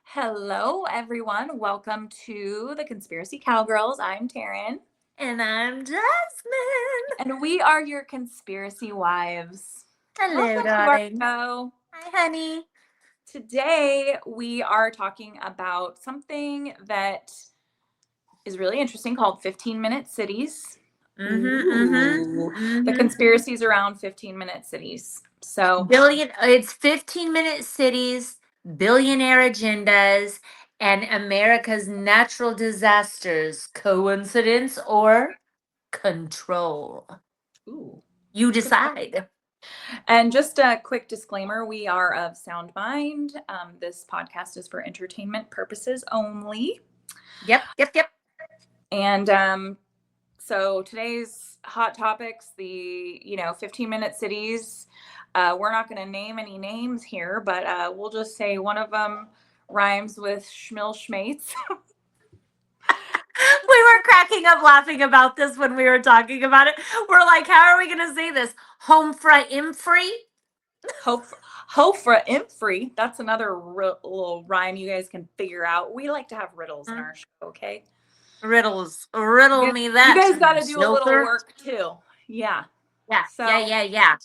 Hello, everyone. Welcome to the Conspiracy Cowgirls. I'm Taran, And I'm Jasmine. and we are your conspiracy wives. Hello, Welcome to our darling. show. Hi, honey. Today, we are talking about something that is really interesting called 15-minute cities. The Mm-hmm. conspiracies around 15-minute cities. So, It's 15-minute cities, billionaire agendas, and America's natural disasters. Coincidence or control? ooh. You decide. And just a quick disclaimer, we are of sound mind. This podcast is for entertainment purposes only. Yep. And so today's hot topics, the 15-minute cities. We're not going to name any names here, but we'll just say one of them rhymes with Schmil Schmates. We were cracking up laughing about this when we were talking about it. We're like, how are we going to say this? Home fra imfree? Hope Hofra Imfree. That's another little rhyme you guys can figure out. We like to have riddles in our show, okay? Riddles. Riddle me You that, guys got to do a little Zilker. work too. Yeah. Yeah, yeah, So, yeah, yeah.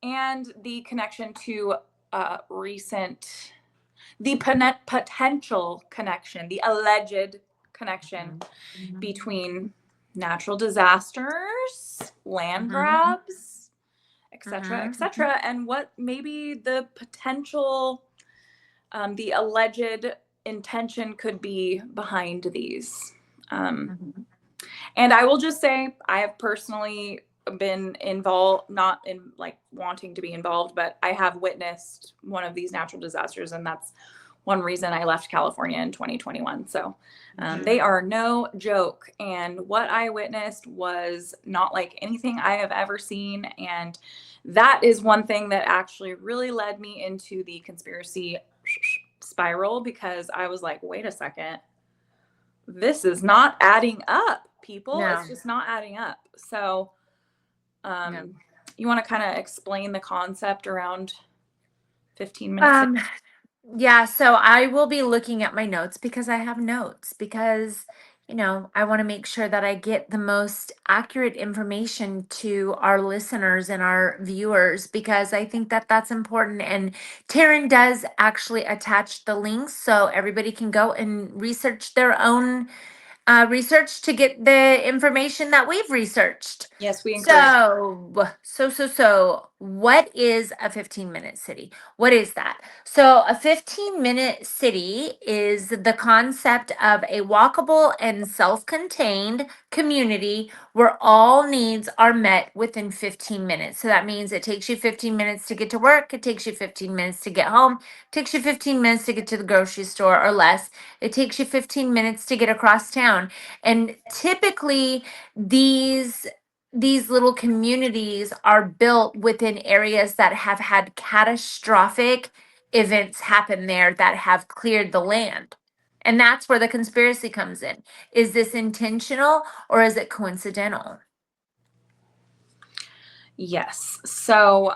and the connection to the potential connection, the alleged connection between natural disasters, land Mm-hmm. grabs, etc., Mm-hmm. etc., and what maybe the potential, the alleged intention could be behind these. Um, Mm-hmm. and I will just say, I have personally been involved, not in like wanting to be involved, but I have witnessed one of these natural disasters, and that's one reason I left California in 2021. So they are no joke. And what I witnessed was not like anything I have ever seen. And that is one thing that actually really led me into the conspiracy spiral, because I was like, wait a second, this is not adding up, people. It's No, just not adding up. So, no. you want to kind of explain the concept around 15 minutes? Um, yeah, so I will be looking at my notes because I have notes because, I want to make sure that I get the most accurate information to our listeners and our viewers because I think that that's important. And Taryn does actually attach the links so everybody can go and research their own research to get the information that we've researched. Yes, we encourage. So, what is a 15-minute city? What is that? So, a 15-minute city is the concept of a walkable and self contained community where all needs are met within 15 minutes. So, that means it takes you 15 minutes to get to work, it takes you 15 minutes to get home, it takes you 15 minutes to get to the grocery store or less. It takes you 15 minutes to get across town. And typically, these little communities are built within areas that have had catastrophic events happen there that have cleared the land. And that's where the conspiracy comes in. Is this intentional or is it coincidental? Yes. So,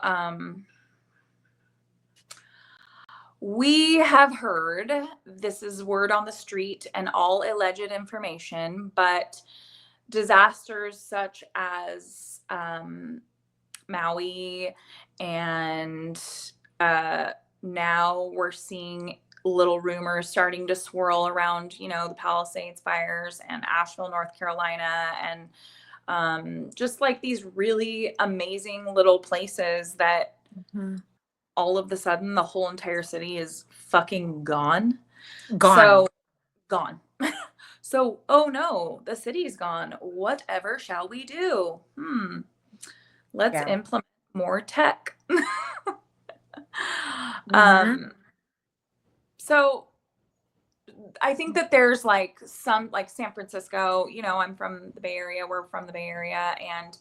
we have heard, this is word on the street and all alleged information, but disasters such as Maui, and now we're seeing little rumors starting to swirl around, the Palisades fires and Asheville, North Carolina, and just like these really amazing little places that Mhm. all of the sudden the whole entire city is fucking gone. Gone. So, gone. So, oh no, the city's gone. Whatever shall we do? Let's Yeah. implement more tech. Hmm. um, so I think that there's like some, like San Francisco, I'm from the Bay Area, we're from the Bay Area, and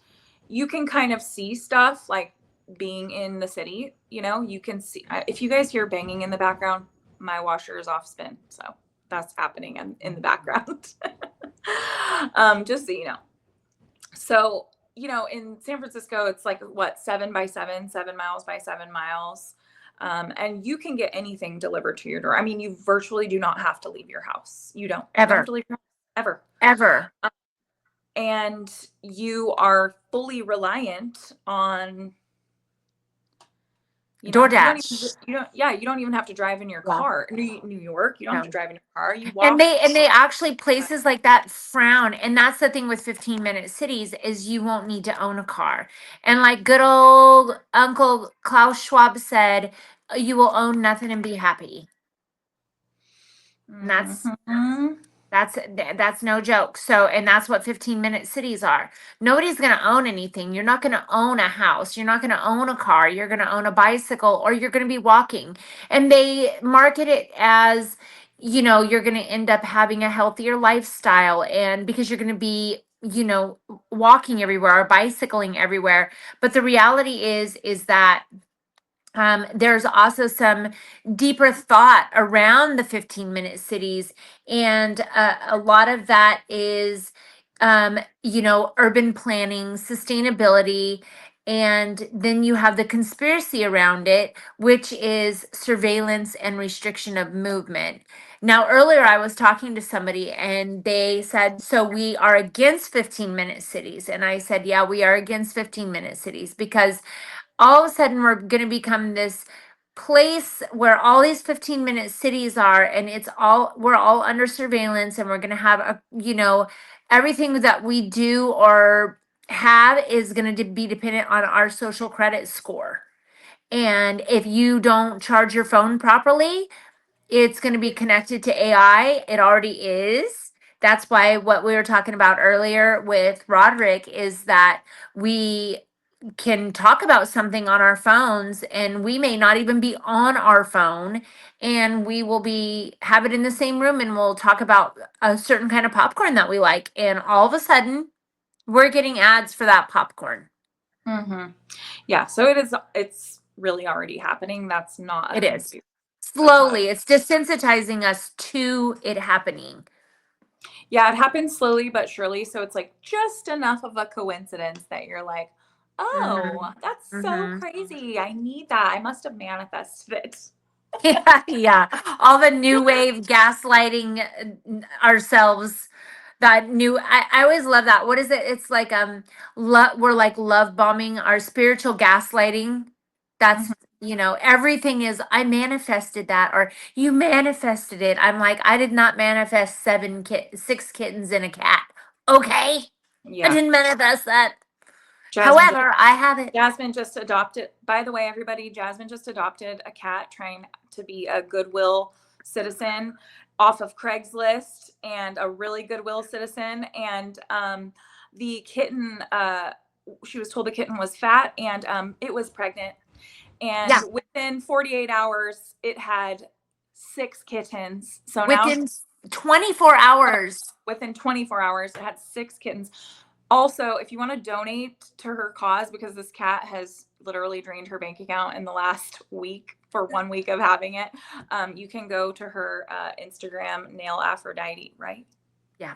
you can kind of see stuff like being in the city, you can see, if you guys hear banging in the background, my washer is off spin. So that's happening in the background. Just so you know. So, in San Francisco, it's like what, 7 by 7, 7 miles by 7 miles. And you can get anything delivered to your door. I mean, you virtually do not have to leave your house. You don't have Ever. to leave your house ever. Ever. And you are fully reliant on, you know, DoorDash. you don't even have to drive in your Yeah. car. New York, you don't have to No. drive in your car. You And walk. they actually, places like that frown. And that's the thing with 15-minute cities, is you won't need to own a car. And like good old Uncle Klaus Schwab said, you will own nothing and be happy. And Mhm. that's no joke. So, and that's what 15-minute cities are. Nobody's going to own anything. You're not going to own a house. You're not going to own a car. You're going to own a bicycle, or you're going to be walking. And they market it as, you know, you're going to end up having a healthier lifestyle, and because you're going to be, you know, walking everywhere or bicycling everywhere. But the reality is that there's also some deeper thought around the 15-minute cities. And a lot of that is, you know, urban planning, sustainability. And then you have the conspiracy around it, which is surveillance and restriction of movement. Now, earlier I was talking to somebody and they said, so we are against 15-minute cities. And I said, yeah, we are against 15-minute cities because all of a sudden we're going to become this place where all these 15-minute cities are, and we're all under surveillance, and we're going to have a, you know, everything that we do or have is going to be dependent on our social credit score. And if you don't charge your phone properly, it's going to be connected to AI. It already is. That's why what we were talking about earlier with Roderick is that we can talk about something on our phones, and we may not even be on our phone, and we will be have it in the same room, and we'll talk about a certain kind of popcorn that we like, and all of a sudden we're getting ads for that popcorn. Mhm. Yeah, so it's really already happening. That's not a It is conspiracy. That's not a slowly, it's desensitizing us to it happening. Yeah, it happens slowly but surely. So it's like just enough of a coincidence that you're like, Mm-hmm. oh, that's so Mm-hmm. crazy. I need that. I must have manifested it. Yeah, yeah. All the new wave gaslighting ourselves. That new, I always love that. What is it? It's like we're like love bombing our spiritual gaslighting. That's, Mhm. you know, everything is I manifested that, or you manifested it. I'm like, I did not manifest 6 kittens and a cat. Okay. I Yeah. didn't manifest that. Jasmine just However, I have it. Jasmine just adopted. By the way, everybody, Jasmine just adopted a cat trying to be a goodwill citizen off of Craigslist, and a really goodwill citizen. And the kitten, she was told the kitten was fat, and it was pregnant. And Yeah. within 48 hours, it had 6 kittens. So now Within 24 hours. within 24 hours, it had 6 kittens. Also, if you want to donate to her cause, because this cat has literally drained her bank account in the last week for 1 week of having it, you can go to her Instagram, Nail Aphrodite, right? Yeah.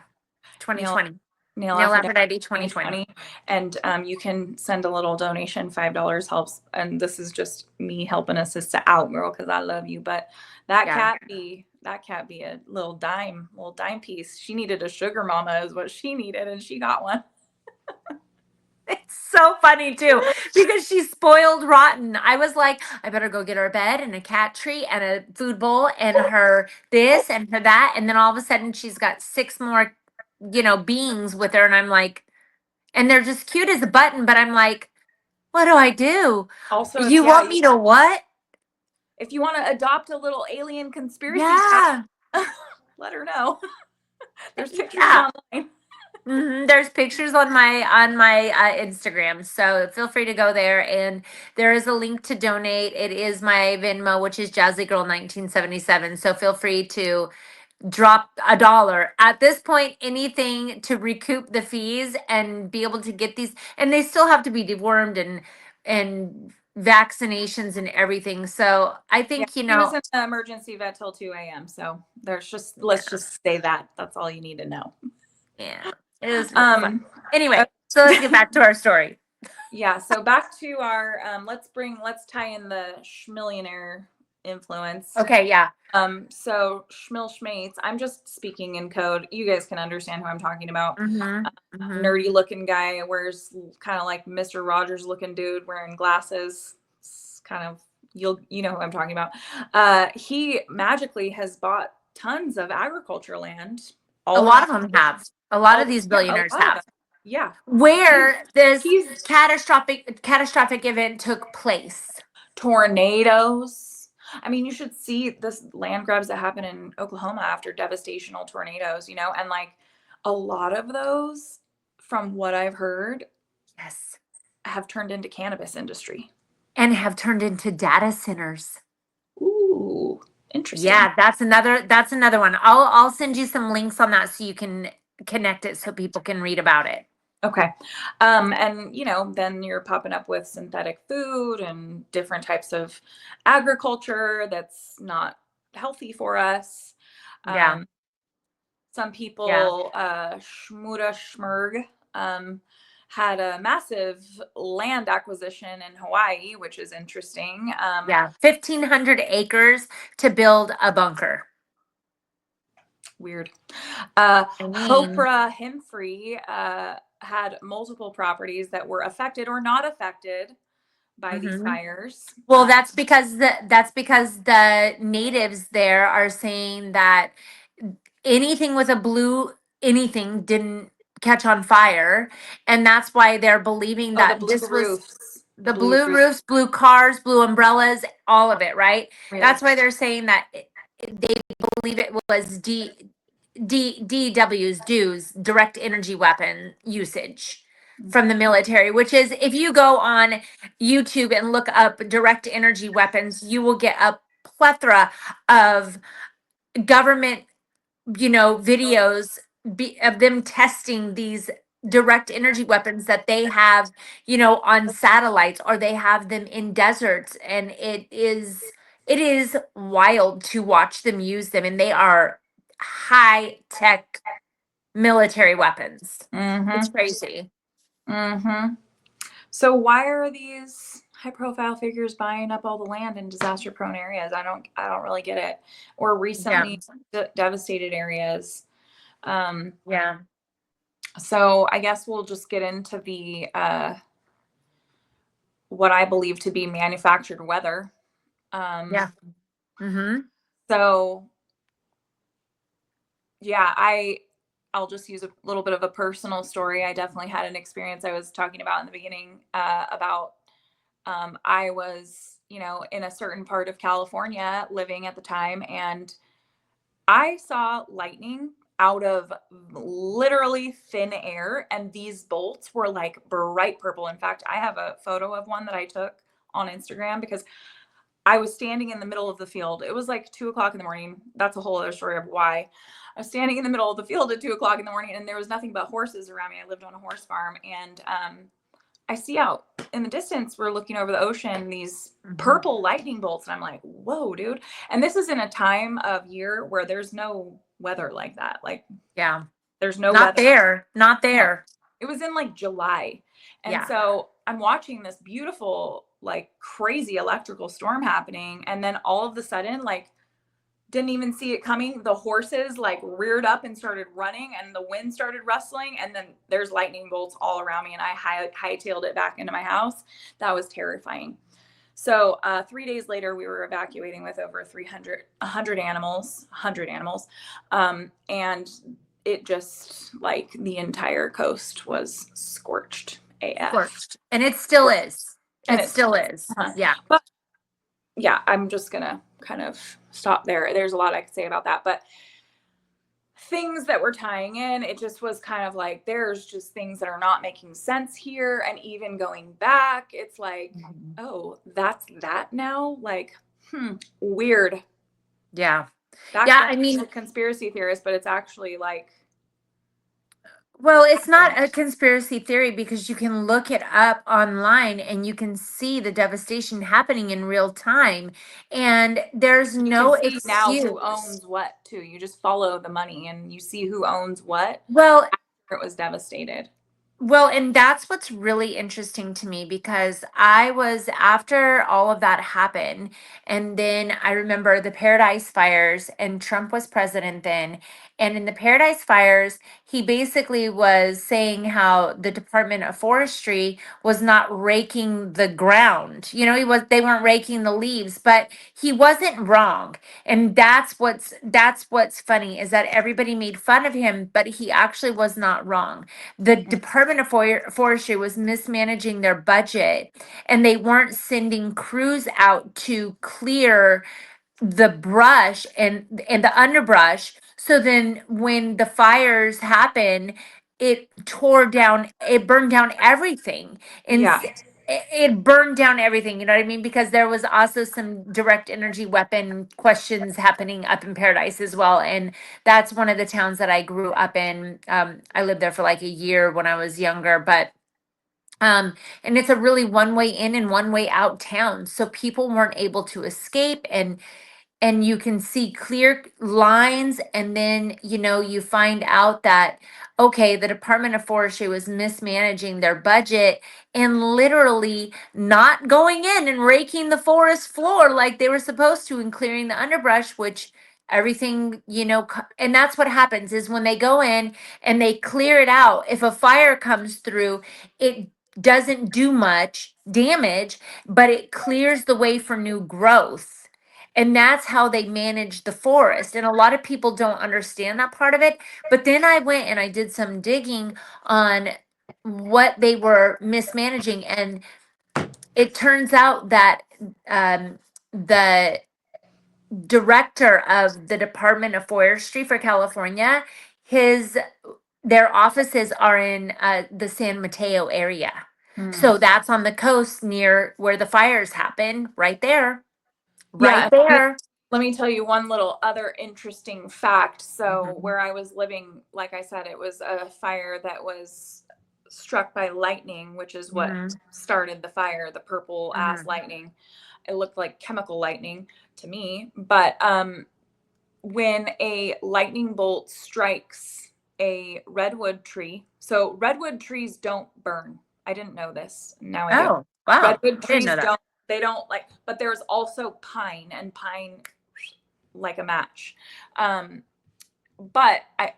Nail 2020. Nail Nail Aphrodite Aphrodite 2020. 2020. And you can send a little donation. $5 helps. And this is just me helping a sister out, girl, because I love you. But Yeah. that cat be a little dime piece. She needed a sugar mama is what she needed, and she got one. It's so funny too, because she's spoiled rotten. I was like, I better go get her a bed and a cat treat and a food bowl and her this and her that. And then all of a sudden she's got 6 more, you know, beings with her. And I'm like, and they're just cute as a button, but I'm like, what do I do? Also, You want me to what? if you want to adopt a little alien conspiracy cat, Yeah. let her know. There's pictures Yeah. online. There's pictures on my Instagram, so feel free to go there, and there is a link to donate. It is my Venmo, which is Jazzy Girl 1977. So feel free to drop $1 at this point, anything to recoup the fees and be able to get these. And they still have to be dewormed and vaccinations and everything. So I Yeah, think, you she was know, in the emergency vet till 2 a.m. So let's just say that. That's all you need to know. yeah, it was really fun. Um, Anyway, so let's get back to our story. Yeah, so back to our let's tie in the schmillionaire influence. Okay, yeah. So Schmill Schmates, I'm just speaking in code. You guys can understand who I'm talking about. Mm-hmm. Mm-hmm. Nerdy looking guy, wears kind of like Mr. Rogers looking dude wearing glasses. It's kind of you know who I'm talking about. He magically has bought tons of agriculture land A all lot around of them have. A lot of these yeah, a billionaires lot of have. them. Yeah. He's Where this he's catastrophic event took place. tornadoes. I mean, you should see this land grabs that happen in Oklahoma after devastational tornadoes, you know, and like a lot of those, from what I've heard, Yes. have turned into cannabis industry. And have turned into data centers. Ooh, interesting. Yeah, that's another one. I'll send you some links on that so you can connect it so people can read about it. Okay. And you know, then you're popping up with synthetic food and different types of agriculture that's not healthy for us. Yeah. Some Yeah. people, Shmura Shmurg, had a massive land acquisition in Hawaii, which is interesting. Yeah. 1,500 acres to build a bunker. Weird. I mean, Hopra Hemfree had multiple properties that were affected or not affected by these mhm. fires. Well, that's because the natives there are saying that anything with a blue anything didn't catch on fire, and that's why they're believing Oh, the that blue this was roofs. The the blue blue roofs. roofs, blue cars, blue umbrellas, all of it, right? Really? That's why they're saying that they believe it was DW's dues, direct energy weapon usage from the military, which is if you go on YouTube and look up direct energy weapons, you will get a plethora of government, videos of them testing these direct energy weapons that they have, on satellites, or they have them in deserts, and it is wild to watch them use them, and they are high tech military weapons. It's Mm-hmm. crazy. Mm-hmm. So why are these high profile figures buying up all the land in disaster prone areas? I don't really get it. Or Yeah. recently devastated areas. Yeah. So I guess we'll just get into the what I believe to be manufactured weather. Um, Yeah. Mm-hmm. so yeah, I'll just use a little bit of a personal story. I definitely had an experience I was talking about in the beginning about I was, you know, in a certain part of California living at the time, and I saw lightning out of literally thin air, and these bolts were like bright purple. In fact, I have a photo of one that I took on Instagram because I was standing in the middle of the field. It was like 2 o'clock in the morning. That's a whole other story of why. I was standing in the middle of the field at 2 o'clock in the morning, and there was nothing but horses around me. I lived on a horse farm, and I see out in the distance, we're looking over the ocean, these Mm-hmm. purple lightning bolts. And I'm like, whoa, dude. And this is in a time of year where there's no weather like that. Like, Yeah. there's no Not weather. there. Not No, there. it was in like July. And Yeah. so I'm watching this beautiful, like crazy electrical storm happening. And then all of a sudden, like, didn't even see it coming. The horses like reared up and started running, and the wind started rustling. And then there's lightning bolts all around me, and I hightailed it back into my house. That was terrifying. So 3 days later, we were evacuating with over 100 animals, 100 animals. And it just like the entire coast was scorched AF. Scorched. And it still is. And It it's, still is. uh, Yeah. but yeah, I'm just going to kind of stop there. There's a lot I could say about that, but things that were tying in, it just was kind of like there's just things that are not making sense here. And even going back, it's like, Mhm. oh, that's that now. Like, weird. Yeah. Back Yeah. then I I was mean, a conspiracy theorist, but it's actually like well, it's happened. not a conspiracy theory because you can look it up online and you can see the devastation happening in real time. And there's You can no see now who excuse. owns what too. You just follow the money and you see who owns what Well, after it was devastated. Well, and that's what's really interesting to me because I was after all of that happened, and then I remember the Paradise Fires, and Trump was president then. And in the Paradise Fires, he basically was saying how the Department of Forestry was not raking the ground. You know, they weren't raking the leaves, but he wasn't wrong. And that's what's funny is that everybody made fun of him, but he actually was not wrong. The Department of Forestry was mismanaging their budget, and they weren't sending crews out to clear the brush and the underbrush. So then when the fires happen, it burned down everything. And Yeah. it burned down everything, you know what I mean? Because there was also some direct energy weapon questions happening up in Paradise as well. And that's one of the towns that I grew up in. I lived there for like a year when I was younger, but and it's a really one way in and one way out town. So people weren't able to escape, and you can see clear lines, and then you find out that okay, the Department of Forestry was mismanaging their budget and literally not going in and raking the forest floor like they were supposed to and clearing the underbrush, which everything and that's what happens is when they go in and they clear it out, if a fire comes through, it doesn't do much damage, but it clears the way for new growth. And that's how they manage the forest. And a lot of people don't understand that part of it. But then I went and I did some digging on what they were mismanaging. And it turns out that the director of the Department of Forestry for California, his their offices are in the San Mateo area. So that's on the coast near where the fires happen, right there. Right Yeah. there. Let me tell you one little other interesting fact. So, Mhm. where I was living, like I said, it was a fire that was struck by lightning, which is what Mhm. started the fire, the purple ass Mhm. lightning. It looked like chemical lightning to me. But when a lightning bolt strikes a redwood tree, so redwood trees don't burn. I didn't know this. Now I do. Oh, wow. Redwood I didn't trees know that. don't, they don't like, but there's also pine, and pine like a match. Um, but I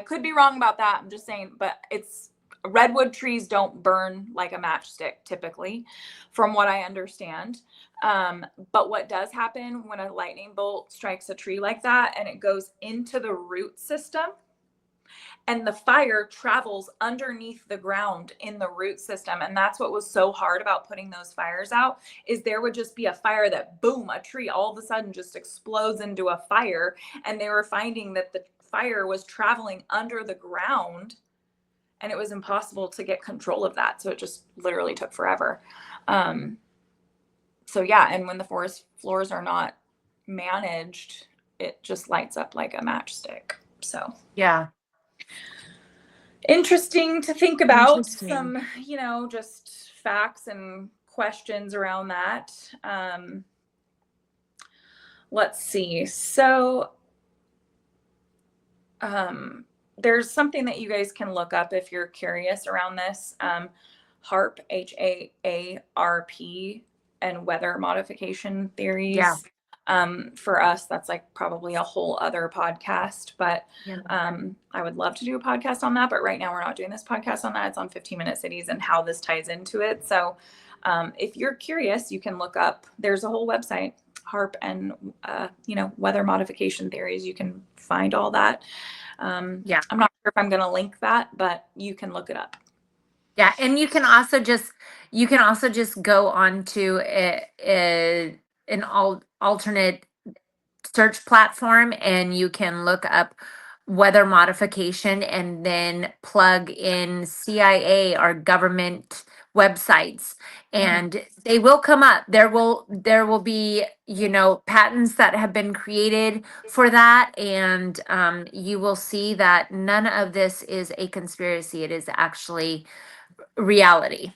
could be wrong about that. I'm just saying, but it's redwood trees don't burn like a matchstick typically, from what I understand. But what does happen when a lightning bolt strikes a tree like that and it goes into the root system, and the fire travels underneath the ground in the root system, and that's what was so hard about putting those fires out, is there would just be a fire that boom, a tree all of a sudden just explodes into a fire, and they were finding that the fire was traveling under the ground, and it was impossible to get control of that, so it just literally took forever. um, so yeah, and when the forest floors are not managed, it just lights up like a matchstick. So Yeah. interesting to think about, Interesting. some, just facts and questions around that. Let's see. So, there's something that you guys can look up if you're curious around this. HARP, HAARP, and weather modification Yeah. theories. For us, that's like probably a whole other podcast, but Yeah. I would love to do a podcast on that. But right now, we're not doing this podcast on that. It's on 15-minute cities and how this ties into it. So, if you're curious, you can look up. There's a whole website, HARP, and weather modification theories. You can find all that. Yeah. I'm not sure if I'm going to link that, but you can look it up. Yeah. And you can also just go on to an alternate search platform, and you can look up weather modification and then plug in CIA or government websites, Mhm. and they will come up. There will be patents that have been created for that, and you will see that none of this is a conspiracy. It is actually reality,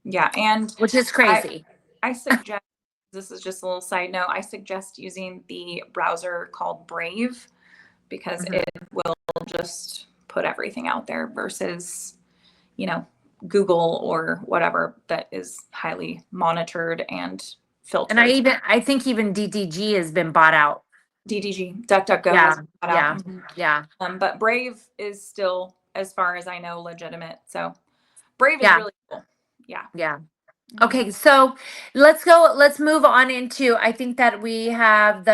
Yeah, and which is I crazy. I suggest, this is just a little side note. I suggest using the browser called Brave, because Mhm. it will just put everything out there versus you know, Google or whatever that is highly monitored and And filtered. I think even DDG has been bought out. DDG, DuckDuckGo has Yeah, been bought yeah, out. Mhm. yeah, But Brave is still, as far as I know, legitimate. So Brave is yeah, really cool. Yeah. yeah. Mhm. Okay, so let's move on into, I think that we have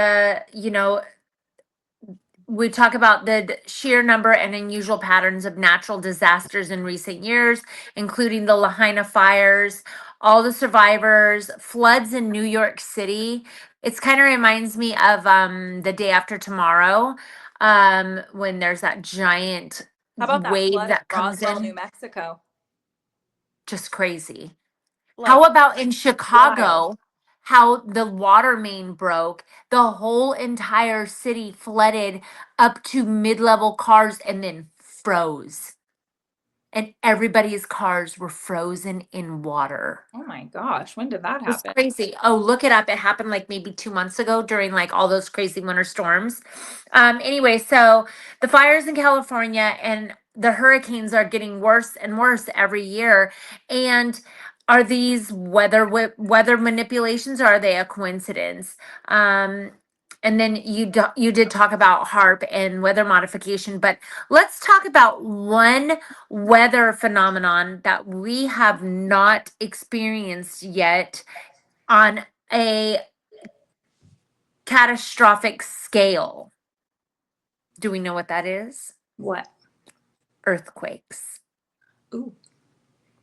we talk about the sheer number and unusual patterns of natural disasters in recent years, including the Lahaina fires, all the survivors, floods in New York City. It's kind of reminds me of The Day After Tomorrow, when there's that giant How about that wave flood in that comes Roswell, New in. Mexico? Just crazy. How Like about in wild. Chicago, how the water main broke, the whole entire city flooded up to mid-level cars and then froze. And everybody's cars were frozen in water. Oh my gosh, when did that It's happen? crazy. Oh, look it up. It happened like maybe 2 months ago during like all those crazy winter storms. Anyway, so the fires in California and the hurricanes are getting worse and worse every year. And are these weather manipulations, or are they a coincidence? And then you did talk about HARP and weather modification, but let's talk about one weather phenomenon that we have not experienced yet on a catastrophic scale. Do we know what that is? What? Earthquakes. Ooh.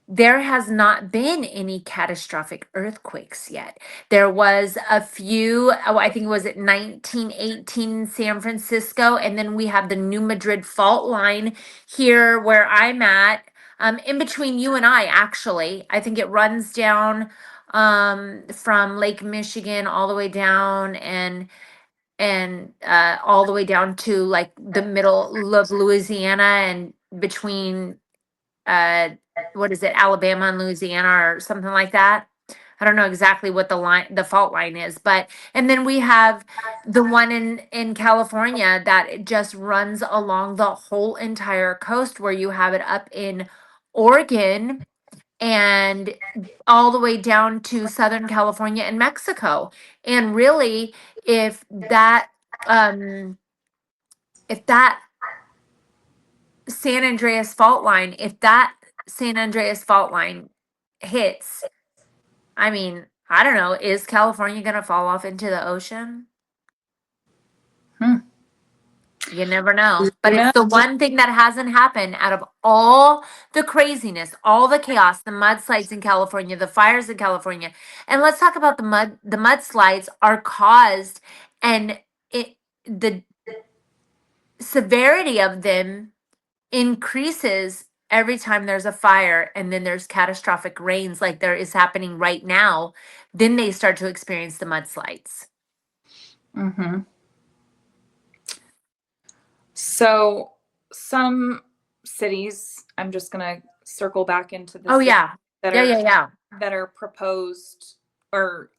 There has not been any catastrophic earthquakes yet. There was a few, I think it was at 1918 in San Francisco, and then we have the New Madrid fault line here where I'm at, in between you and I, actually. I think it runs down from Lake Michigan all the way down and all the way down to like the middle of Louisiana and between uh what is it, Alabama and Louisiana or something like that. I don't know exactly what the fault line is, but and then we have the one in California that it just runs along the whole entire coast, where you have it up in Oregon and all the way down to Southern California and Mexico. And really, if that um if that San Andreas fault line, if that San Andreas fault line hits, I mean, I don't know, is California going to fall off into the ocean? Hmm. You never know. But Who it's knows? the one thing that hasn't happened out of all the craziness, all the chaos, the mudslides in California, the fires in California. And let's talk about the mudslides are caused, and the severity of them increases every time there's a fire and then there's catastrophic rains like there is happening right now. Then they start to experience the mudslides. Mm-hmm. So some cities, I'm just gonna circle back into the Oh cities yeah. that Yeah, are yeah, yeah. that are proposed or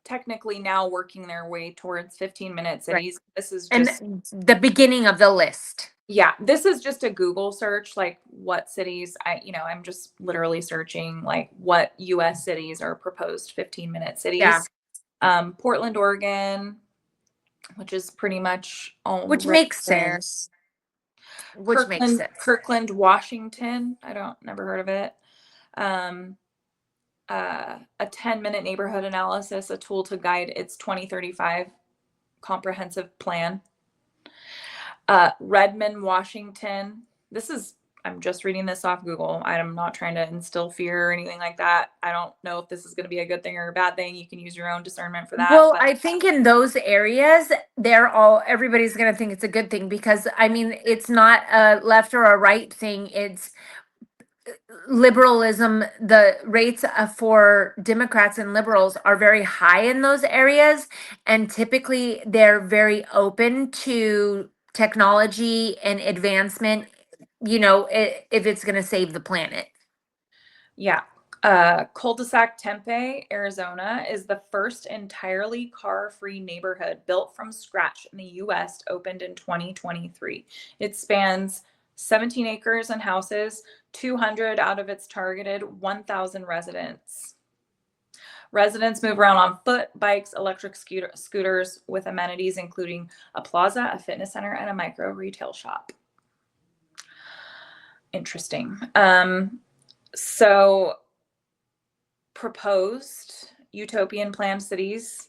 technically now working their way towards 15-minute Right. cities. This is And just, the beginning of the list. yeah, this is just a Google search, like what cities I'm just literally searching like what US cities are proposed 15-minute Yeah. cities. Portland, Oregon, which is pretty much all Which right makes there. sense. Which makes sense. Kirkland, Washington. I don't never heard of it. Um, a 10-minute neighborhood analysis, a tool to guide its 2035 comprehensive plan. Redmond, Washington. This is, I'm just reading this off Google. I'm not trying to instill fear or anything like that. I don't know if this is going to be a good thing or a bad thing. You can use your own discernment for that. Well, But I think in those areas, everybody's going to think it's a good thing, because I mean, it's not a left or a right thing. It's liberalism. The rates for Democrats and liberals are very high in those areas, and typically they're very open to technology and advancement, if it's going to save the planet. yeah. Cul-de-sac Tempe, Arizona is the first entirely car-free neighborhood built from scratch in the US, opened in 2023. It spans 17 acres and houses, 200 out of its targeted 1,000 residents. Residents move around on foot, bikes, electric scooters with amenities including a plaza, a fitness center, and a micro retail shop. Interesting. So proposed utopian planned cities.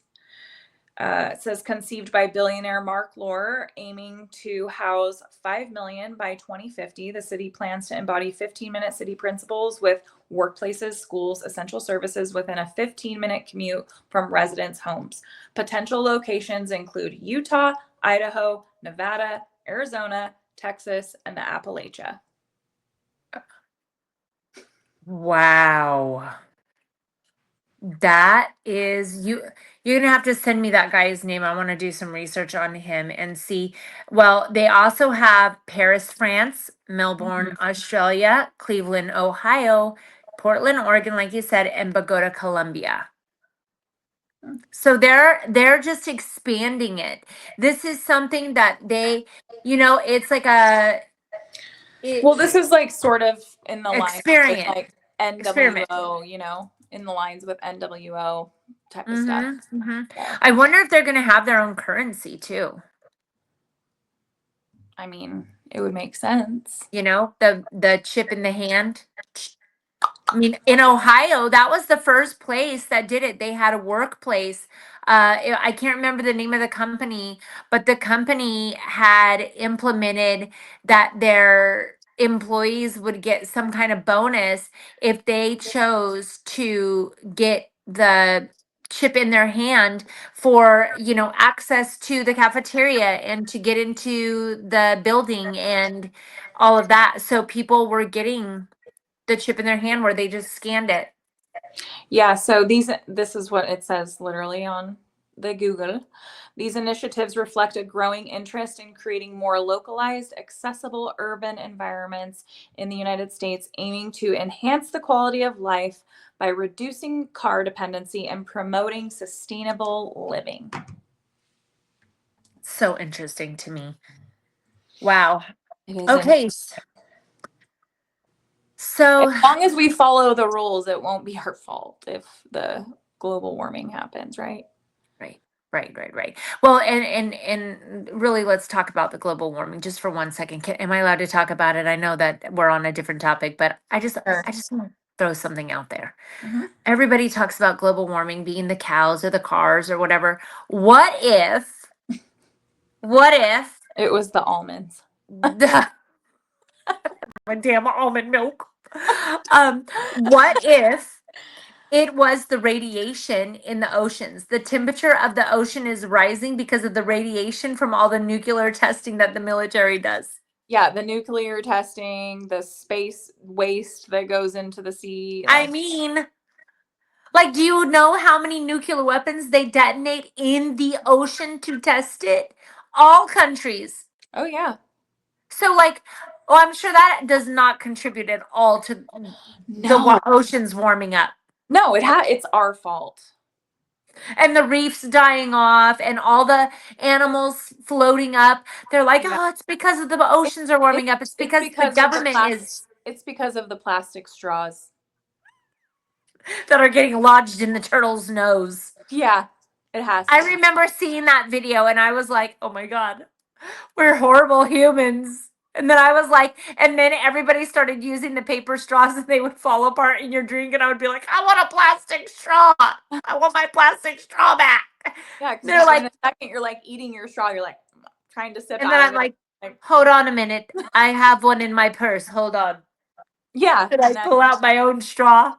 It says conceived by billionaire Mark Lohr, aiming to house 5 million by 2050. The city plans to embody 15-minute city principles with workplaces, schools, essential services within a 15-minute commute from residents' homes. Potential locations include Utah, Idaho, Nevada, Arizona, Texas, and the Appalachia. Wow. That is you're gonna have to send me that guy's name. I want to do some research on him and see. Well, they also have Paris, France, Melbourne, Australia, Cleveland, Ohio, Portland, Oregon, like you said, and Bogota, Colombia. So they're just expanding it. This is something that they, it's like Well, this is like sort of in the line with experience. like NWO, in the lines with NWO type of stuff. Yeah. I wonder if they're going to have their own currency too. I mean, it would make sense. The chip in the hand. I mean, in Ohio, that was the first place that did it. They had a workplace. I can't remember the name of the company, but the company had implemented that their employees would get some kind of bonus if they chose to get the chip in their hand for, access to the cafeteria and to get into the building and all of that. So people were getting the chip in their hand where they just scanned it. Yeah, so this is what it says literally on the Google. These initiatives reflect a growing interest in creating more localized, accessible urban environments in the United States, aiming to enhance the quality of life by reducing car dependency and promoting sustainable living. So interesting to me. Wow. It is Okay. So as long as we follow the rules, it won't be our fault if the global warming happens, right? Right. Well, and really, let's talk about the global warming just for 1 second. Am I allowed to talk about it? I know that we're on a different topic, but I just want to throw something out there. Everybody talks about global warming being the cows or the cars or whatever. What if it was the almonds? My damn almond milk. What if it was the radiation in the oceans? The temperature of the ocean is rising because of the radiation from all the nuclear testing that the military does. Yeah, the nuclear testing, the space waste that goes into the sea. I mean, do you know how many nuclear weapons they detonate in the ocean to test it? All countries. Oh, yeah. So, I'm sure that does not contribute at all to the oceans warming up. No, it's our fault. And the reefs dying off and all the animals floating up. They're like, oh, it's because of the oceans are warming up. It's because the government is. It's because of the plastic straws that are getting lodged in the turtle's nose. Yeah, it has. I remember seeing that video and I was like, oh my God, we're horrible humans. And then I was like, and then everybody started using the paper straws and they would fall apart in your drink. And I would be like, I want a plastic straw. I want my plastic straw back. Yeah, because in a second you're like eating your straw. You're like trying to sip. And then I'm like, hold on a minute. I have one in my purse. Hold on. Yeah. Did I pull out my own straw?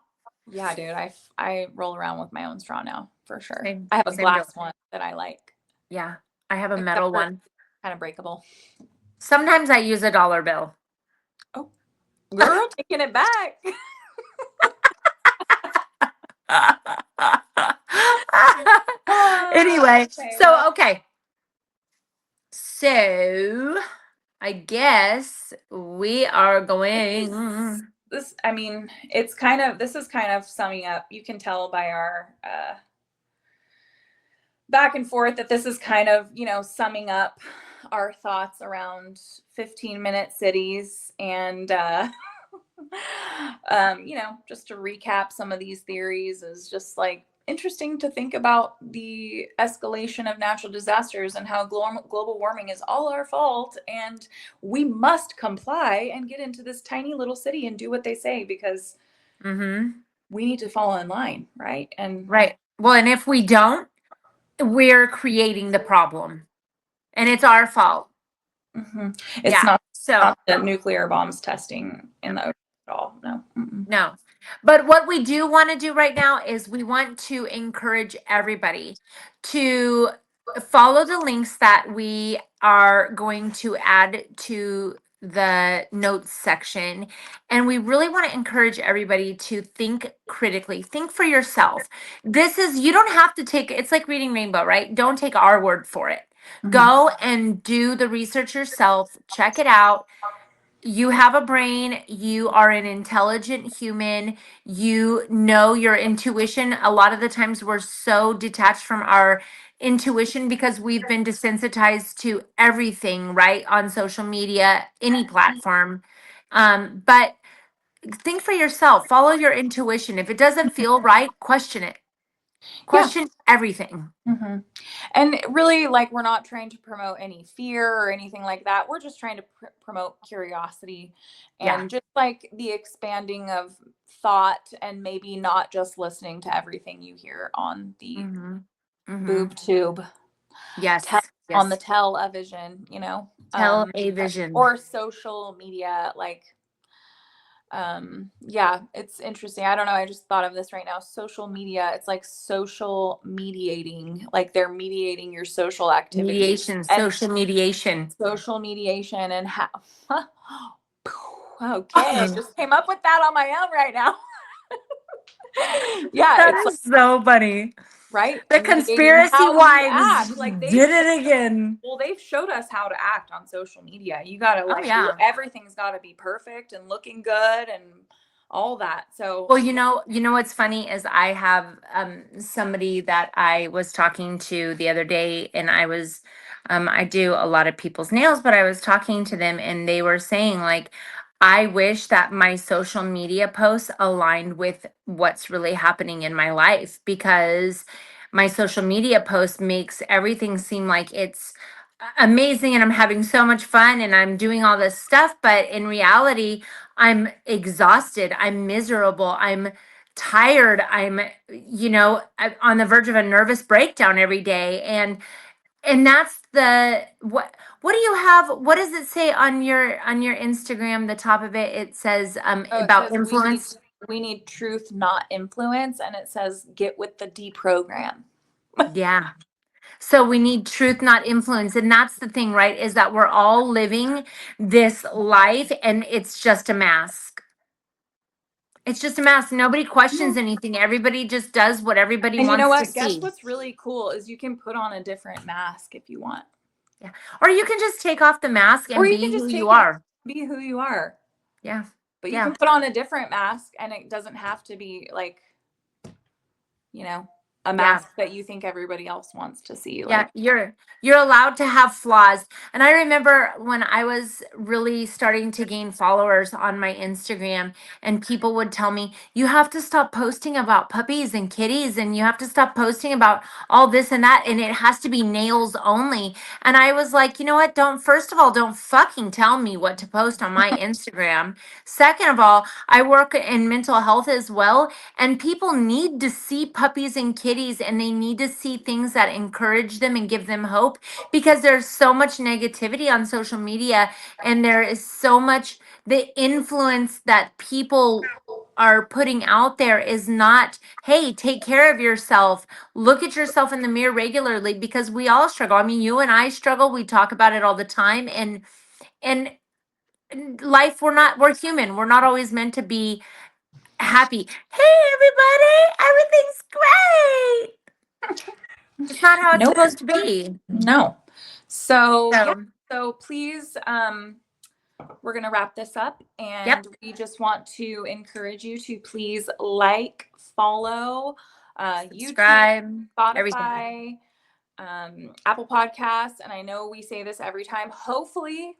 Yeah, dude. I roll around with my own straw now for sure. Same, I have a glass one that I like. Yeah, I have a metal one. Kind of breakable. Sometimes I use a dollar bill. Oh, girl, taking it back. Anyway, okay. So I guess we are going. This is kind of summing up. You can tell by our back and forth that this is kind of, summing up our thoughts around 15-minute cities and just to recap some of these theories is just like interesting to think about the escalation of natural disasters and how global warming is all our fault and we must comply and get into this tiny little city and do what they say because we need to fall in line, right? And Right. Well, and if we don't, we're creating the problem, and it's our fault. it's Yeah. So not the nuclear bombs testing in the ocean at all. No. no. But what we do want to do right now is we want to encourage everybody to follow the links that we are going to add to the notes section. And we really want to encourage everybody to think critically, think for yourself. You don't have to take, it's like reading Rainbow, right? Don't take our word for it. Go and do the research yourself, check it out. You have a brain, you are an intelligent human, you know your intuition. A lot of the times we're so detached from our intuition because we've been desensitized to everything, right? On social media, any platform. But think for yourself, follow your intuition. If it doesn't feel right, question it. Question everything. And really, like, we're not trying to promote any fear or anything like that. We're just trying to promote curiosity and just like the expanding of thought and maybe not just listening to everything you hear on the boob tube. Yes. On the television, Television. or social media, like it's interesting. I don't know, I just thought of this right now. Social media, it's like social mediating, like they're mediating your social activities. Mediation, social mediation. Social mediation and how okay, I just came up with that on my own right now. That is so funny. Right? The conspiracy wives like did it again. Well, they've showed us how to act on social media. You got to everything's got to be perfect and looking good and all that. So well, you know what's funny is I have somebody that I was talking to the other day, and I do a lot of people's nails, but I was talking to them and they were saying, like, I wish that my social media posts aligned with what's really happening in my life, because my social media post makes everything seem like it's amazing and I'm having so much fun and I'm doing all this stuff. But in reality, I'm exhausted. I'm miserable. I'm tired. I'm on the verge of a nervous breakdown every day. And that's what do you have? What does it say on your Instagram? The top of it, it says about influence. We need truth, not influence. And it says, get with the deprogram. Yeah. So we need truth, not influence. And that's the thing, right? Is that we're all living this life and it's just a mask. It's just a mask. Nobody questions anything. Everybody just does what everybody wants to see. And you know what? Guess what's really cool is you can put on a different mask if you want. Yeah. Or you can just take off the mask and be who you are. Be who you are. Yeah. But you can put on a different mask and it doesn't have to be like, a mask that you think everybody else wants to see. Yeah, you're allowed to have flaws. And I remember when I was really starting to gain followers on my Instagram, and people would tell me, you have to stop posting about puppies and kitties, and you have to stop posting about all this and that, and it has to be nails only. And I was like, you know what? First of all, don't fucking tell me what to post on my Instagram. Second of all, I work in mental health as well, and people need to see puppies and kitties, and they need to see things that encourage them and give them hope, because there's so much negativity on social media, and there is so much, the influence that people are putting out there is not, hey, take care of yourself, look at yourself in the mirror regularly, because we all struggle. I mean, you and I struggle, we talk about it all the time, and life, we're human, we're not always meant to be happy. Hey, everybody, everything's great. It's not how it's supposed to be. No. So please, we're going to wrap this up, and we just want to encourage you to please like, follow, subscribe, YouTube, Spotify, Apple Podcasts. And I know we say this every time. Hopefully,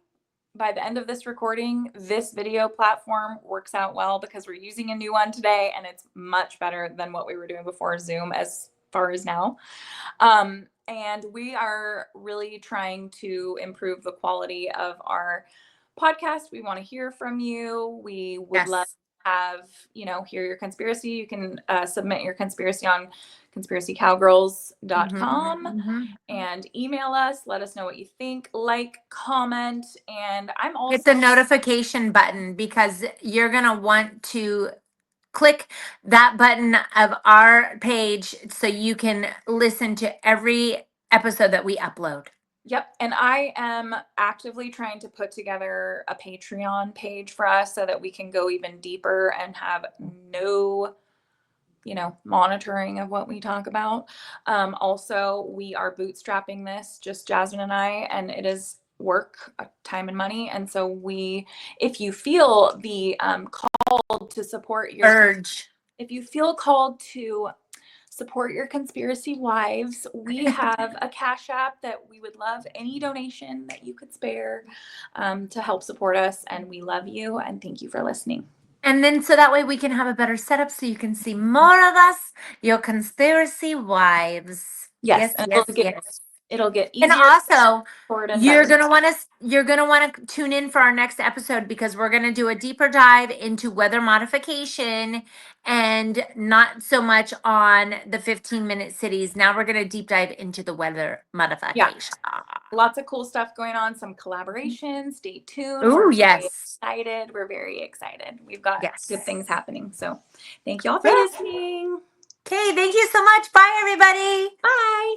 by the end of this recording, this video platform works out well, because we're using a new one today and it's much better than what we were doing before Zoom as far as now. And we are really trying to improve the quality of our podcast. We want to hear from you. We would love Yes. to have, hear your conspiracy. You can submit your conspiracy on conspiracycowgirls.com and email us. Let us know what you think, like, comment. And I'm Hit the also, notification button, because you're going to want to click that button of our page so you can listen to every episode that we upload. yep. And I am actively trying to put together a Patreon page for us so that we can go even deeper and have no, monitoring of what we talk about. Also, we are bootstrapping this, just Jasmine and I, and it is work, time and money. And so if you feel the called to support if you feel called to support your conspiracy wives, we have a Cash App that we would love any donation that you could spare to help support us. And we love you and thank you for listening. And then so that way we can have a better setup so you can see more of us, your conspiracy wives. Yes, Yes, and yes. it'll get easier. And also, and you're better. gonna want to tune in for our next episode, because we're gonna do a deeper dive into weather modification, and not so much on the 15-minute cities. Now we're gonna deep dive into the weather modification. Lots of cool stuff going on, some collaborations. Stay tuned. Oh, We're yes. excited. We're very excited. We've got Yes. good things happening. So thank you all for listening. Okay, thank you so much. Bye, everybody. Bye.